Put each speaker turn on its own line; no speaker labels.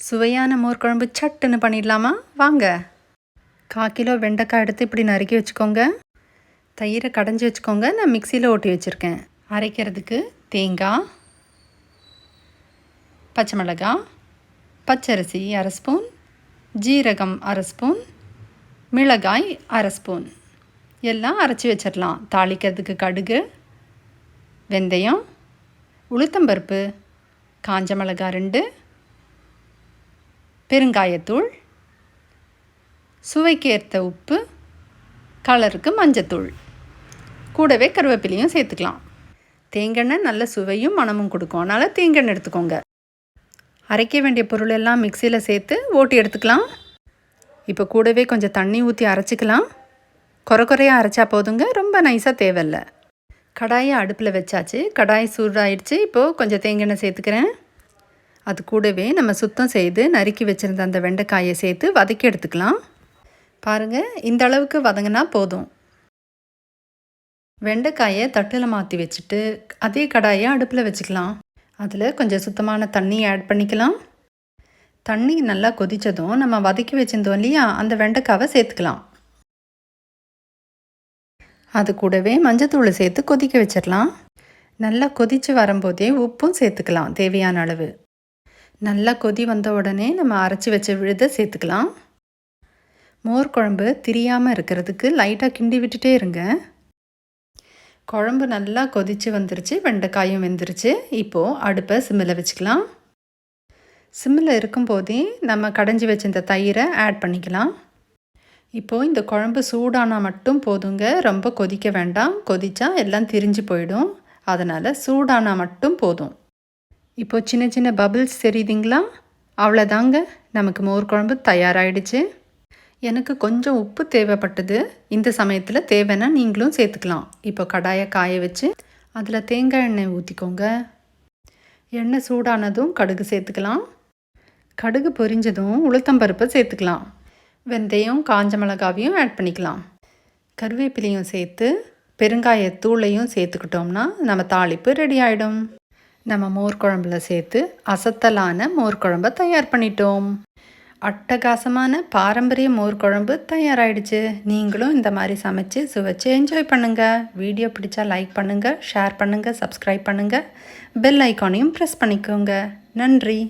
சுவையான மோர் குழம்பு சட்டுன்னு பண்ணிடலாமா? வாங்க. 1/4 கிலோ வெண்டைக்காய் எடுத்து இப்படி நறுக்கி வச்சுக்கோங்க. தயிரை கடைஞ்சி வச்சுக்கோங்க. நான் மிக்சியில் ஓட்டி வச்சுருக்கேன். அரைக்கிறதுக்கு தேங்காய், பச்சை மிளகாய், பச்சரிசி 1/2 ஸ்பூன், ஜீரகம் 1/2 ஸ்பூன், மிளகாய் 1/2 ஸ்பூன் எல்லாம் அரைச்சி வச்சிடலாம். தாளிக்கிறதுக்கு கடுகு, வெந்தயம், உளுத்தம்பருப்பு, காஞ்ச மிளகாய் 2, பெருங்காயத்தூள், சுவைக்கு ஏற்ற உப்பு, கலருக்கு மஞ்சத்தூள், கூடவே கருவேப்பிலையும் சேர்த்துக்கலாம். தேங்காய் நல்ல சுவையும் மணமும் கொடுக்கும். அதனால் தேங்காய் எடுத்துக்கோங்க. அரைக்க வேண்டிய பொருள் எல்லாம் மிக்சியில் சேர்த்து ஓட்டி எடுத்துக்கலாம். இப்போ கூடவே கொஞ்சம் தண்ணி ஊற்றி அரைச்சிக்கலாம். குறையாக அரைச்சா போதுங்க, ரொம்ப நைஸாக தேவையில்லை. கடாயை அடுப்பில் வச்சாச்சு. கடாய் சூடாயிடுச்சு. இப்போது கொஞ்சம் தேங்காய் எண்ணெய் சேர்த்துக்கிறேன். அது கூடவே நம்ம சுத்தம் செய்து நறுக்கி வச்சுருந்த அந்த வெண்டைக்காயை சேர்த்து வதக்கி எடுத்துக்கலாம். பாருங்கள், இந்த அளவுக்கு வதங்கினா போதும். வெண்டைக்காயை தட்டில் மாற்றி வச்சுட்டு அதே கடாயை அடுப்பில் வச்சுக்கலாம். அதில் கொஞ்சம் சுத்தமான தண்ணி ஆட் பண்ணிக்கலாம். தண்ணி நல்லா கொதித்ததும் நம்ம வதக்கி வச்சுருந்தோம் இல்லையா, அந்த வெண்டைக்காவை சேர்த்துக்கலாம். அது கூடவே மஞ்சத்தூளை சேர்த்து கொதிக்க வச்சிடலாம். நல்லா கொதித்து வரும்போதே உப்பும் சேர்த்துக்கலாம் தேவையான அளவு. நல்லா கொதி வந்த உடனே நம்ம அரைச்சி வச்ச விழுதை சேர்த்துக்கலாம். மோர் குழம்பு திரியாமல் இருக்கிறதுக்கு லைட்டாக கிண்டி விட்டுட்டே இருங்க. குழம்பு நல்லா கொதித்து வந்துருச்சு. வெண்டைக்காயும் வெந்துருச்சு. இப்போது அடுப்பை சிம்மில் வச்சுக்கலாம். சிம்மில் இருக்கும்போதே நம்ம கடைஞ்சி வச்ச இந்த தயிரை ஆட் பண்ணிக்கலாம். இப்போது இந்த குழம்பு சூடானால் மட்டும் போதுங்க, ரொம்ப கொதிக்க வேண்டாம். கொதித்தா எல்லாம் திரிஞ்சு போயிடும். அதனால் சூடானால் மட்டும் போதும். இப்போது சின்ன சின்ன பபிள்ஸ் தெரியுதுங்களா? அவ்வளோதாங்க, நமக்கு மோர் குழம்பு தயாராகிடுச்சு. எனக்கு கொஞ்சம் உப்பு தேவைப்பட்டது. இந்த சமயத்தில் தேவைன்னா நீங்களும் சேர்த்துக்கலாம். இப்போ கடாயை காய வச்சு அதில் தேங்காய் எண்ணெய் ஊற்றிக்கோங்க. எண்ணெய் சூடானதும் கடுகு சேர்த்துக்கலாம். கடுகு பொரிஞ்சதும் உளுத்தம்பருப்பை சேர்த்துக்கலாம். வெந்தயம், காஞ்ச மிளகாவையும் ஆட் பண்ணிக்கலாம். கருவேப்பிலையும் சேர்த்து பெருங்காயத்தூளையும் சேர்த்துக்கிட்டோம்னா நம்ம தாளிப்பு ரெடி ஆகிடும். நம்ம மோர் குழம்புல சேர்த்து அசத்தலான மோர் குழம்பை தயார் பண்ணிட்டோம். அட்டகாசமான பாரம்பரிய மோர் குழம்பு தயாராகிடுச்சு. நீங்களும் இந்த மாதிரி சமைச்சு சுவைச்சு என்ஜாய் பண்ணுங்கள். வீடியோ பிடிச்சா லைக் பண்ணுங்கள், ஷேர் பண்ணுங்கள், சப்ஸ்கிரைப் பண்ணுங்கள், பெல் ஐக்கானையும் ப்ரெஸ் பண்ணிக்கோங்க. நன்றி.